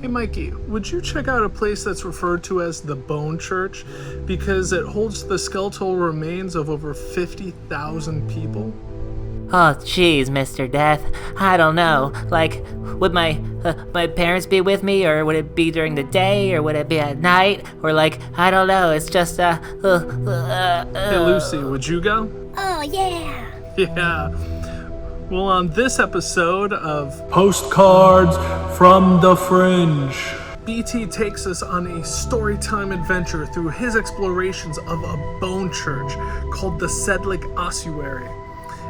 Hey Mikey, would you check out a place that's referred to as the Bone Church because it holds the skeletal remains of over 50,000 people? Oh, jeez, Mr. Death. I don't know. Like, would my parents be with me, or would it be during the day, or would it be at night, or like, I don't know. It's just Hey Lucy, would you go? Oh, yeah. Yeah. Well, on this episode of Postcards from the Fringe, BT takes us on a storytime adventure through his explorations of a bone church called the Sedlec Ossuary.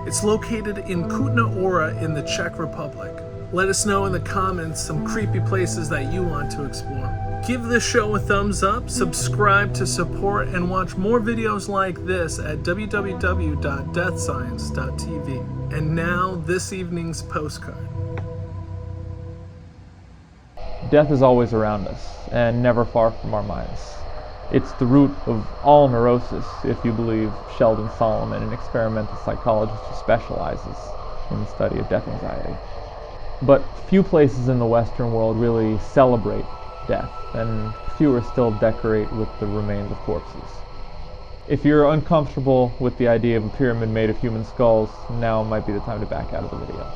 It's located in Kutna Hora in the Czech Republic. Let us know in the comments some creepy places that you want to explore. Give this show a thumbs up, subscribe to support, and watch more videos like this at www.deathscience.tv. And now, this evening's postcard. Death is always around us, and never far from our minds. It's the root of all neurosis, if you believe Sheldon Solomon, an experimental psychologist who specializes in the study of death anxiety. But few places in the Western world really celebrate death, and fewer still decorate with the remains of corpses. If you're uncomfortable with the idea of a pyramid made of human skulls, now might be the time to back out of the video.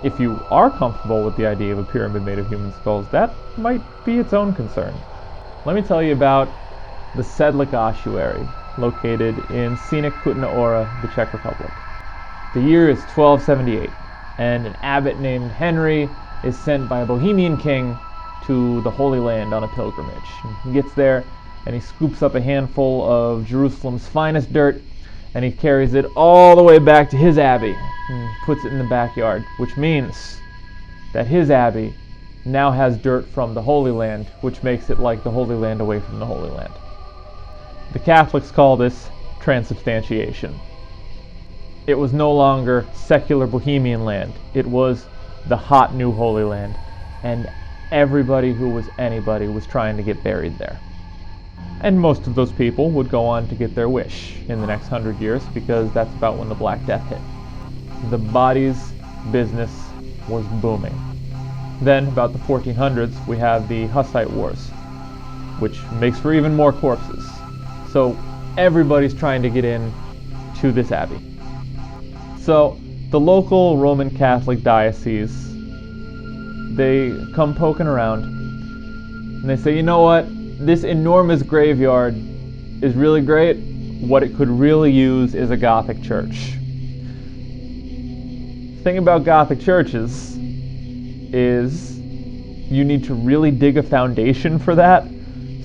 If you are comfortable with the idea of a pyramid made of human skulls, that might be its own concern. Let me tell you about the Sedlec Ossuary, located in scenic Kutna Hora, the Czech Republic. The year is 1278, and an abbot named Henry is sent by a Bohemian king to the Holy Land on a pilgrimage. And he gets there, and he scoops up a handful of Jerusalem's finest dirt, and he carries it all the way back to his abbey and puts it in the backyard, which means that his abbey now has dirt from the Holy Land, which makes it like the Holy Land away from the Holy Land. The Catholics call this transubstantiation. It was no longer secular Bohemian land. It was the hot new Holy Land, and everybody who was anybody was trying to get buried there. And most of those people would go on to get their wish in the next 100 years, because that's about when the Black Death hit. The bodies business was booming. Then, about the 1400s, we have the Hussite Wars, which makes for even more corpses. So everybody's trying to get in to this abbey. So the local Roman Catholic diocese, they come poking around, and they say, you know what? This enormous graveyard is really great. What it could really use is a Gothic church. The thing about Gothic churches is you need to really dig a foundation for that.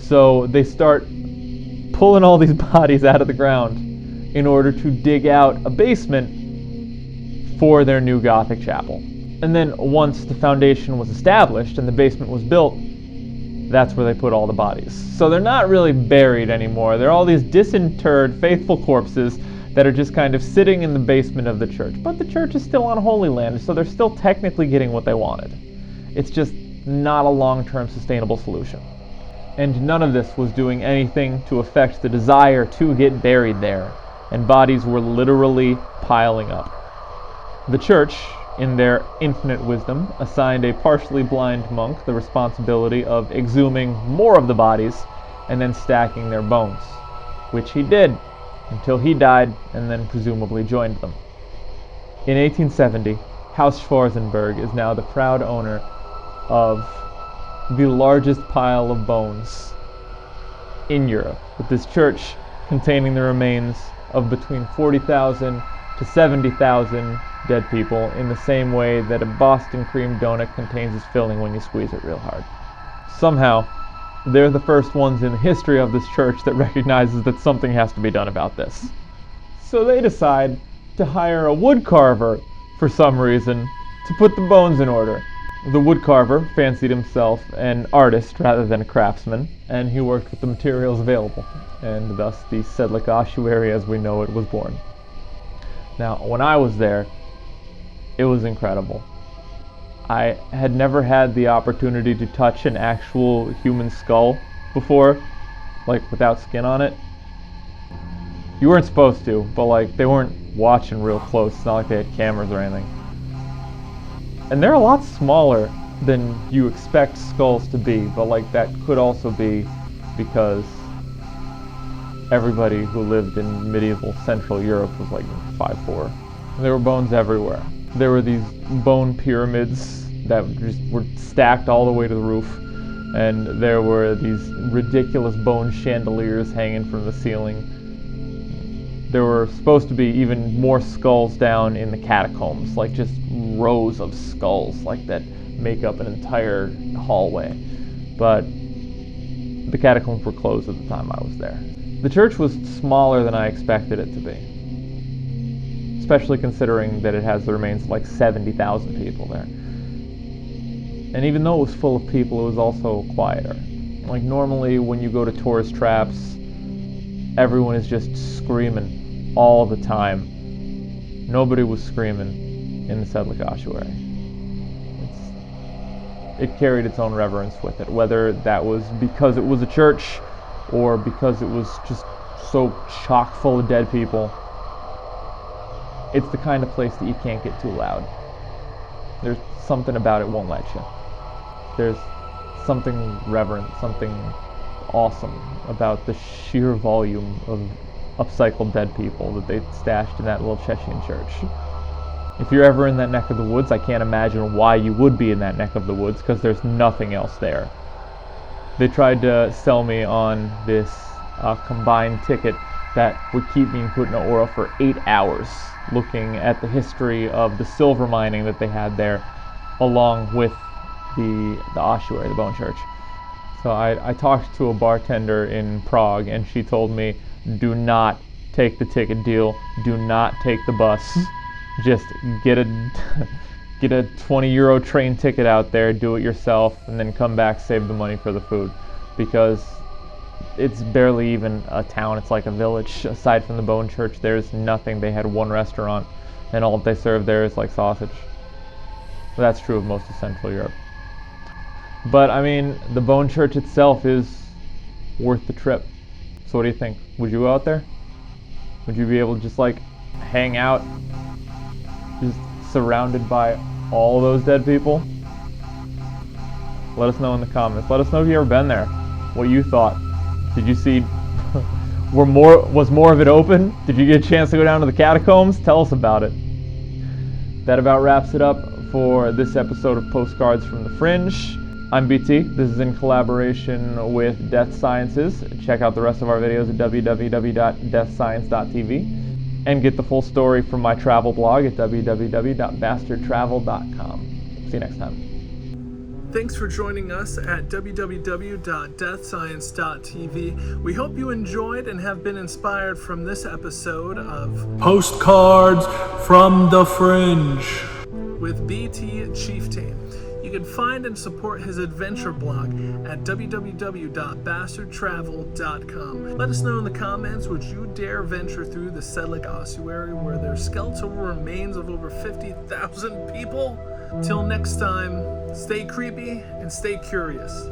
So they start pulling all these bodies out of the ground in order to dig out a basement for their new Gothic chapel. And then once the foundation was established and the basement was built, that's where they put all the bodies. So they're not really buried anymore. They're all these disinterred, faithful corpses that are just kind of sitting in the basement of the church. But the church is still on Holy Land, so they're still technically getting what they wanted. It's just not a long-term sustainable solution. And none of this was doing anything to affect the desire to get buried there, and bodies were literally piling up. The church, in their infinite wisdom, assigned a partially blind monk the responsibility of exhuming more of the bodies and then stacking their bones, which he did until he died and then presumably joined them. In 1870, Haus Schwarzenberg is now the proud owner of the largest pile of bones in Europe, with this church containing the remains of between 40,000 to 70,000 dead people, in the same way that a Boston cream donut contains its filling when you squeeze it real hard. Somehow, they're the first ones in the history of this church that recognizes that something has to be done about this. So they decide to hire a woodcarver for some reason to put the bones in order. The woodcarver fancied himself an artist rather than a craftsman, and he worked with the materials available, and thus the Sedlec Ossuary as we know it was born. Now, when I was there, it was incredible. I had never had the opportunity to touch an actual human skull before, like without skin on it. You weren't supposed to, but like they weren't watching real close. It's not like they had cameras or anything. And they're a lot smaller than you expect skulls to be, but like that could also be because everybody who lived in medieval Central Europe was like 5'4". There were bones everywhere. There were these bone pyramids that just were stacked all the way to the roof, and there were these ridiculous bone chandeliers hanging from the ceiling. There were supposed to be even more skulls down in the catacombs, like just rows of skulls like that make up an entire hallway. But the catacombs were closed at the time I was there. The church was smaller than I expected it to be, especially considering that it has the remains of like 70,000 people there. And even though it was full of people, it was also quieter. Like normally when you go to tourist traps, everyone is just screaming all the time. Nobody was screaming in the Sedlec Ossuary. It carried its own reverence with it, whether that was because it was a church or because it was just so chock full of dead people. It's the kind of place that you can't get too loud. There's something about it won't let you. There's something reverent, something awesome about the sheer volume of upcycled dead people that they stashed in that little Chechen church. If you're ever in that neck of the woods, I can't imagine why you would be in that neck of the woods, because there's nothing else there. They tried to sell me on this combined ticket that would keep me in Kutna Ora for 8 hours, looking at the history of the silver mining that they had there, along with the ossuary, the bone church. So I talked to a bartender in Prague, and she told me, do not take the ticket deal, do not take the bus. Just get a 20 euro train ticket out there, do it yourself, and then come back, save the money for the food, because it's barely even a town. It's like a village. Aside from the bone church, there's nothing. They had one restaurant, and all they serve there is like sausage. That's true of most of Central Europe. But I mean, the bone church itself is worth the trip. So what do you think? Would you go out there? Would you be able to just like hang out, just surrounded by all those dead people? Let us know in the comments. Let us know if you've ever been there, what you thought. Did you see, was more of it open? Did you get a chance to go down to the catacombs? Tell us about it. That about wraps it up for this episode of Postcards from the Fringe. I'm BT. This is in collaboration with Death Sciences. Check out the rest of our videos at www.deathscience.tv. And get the full story from my travel blog at www.bastardtravel.com. See you next time. Thanks for joining us at www.deathscience.tv. We hope you enjoyed and have been inspired from this episode of Postcards from the Fringe with BT Chieftain. You can find and support his adventure blog at www.bastardtravel.com. Let us know in the comments, would you dare venture through the Sedlec Ossuary where there's skeletal remains of over 50,000 people? Till next time, stay creepy and stay curious.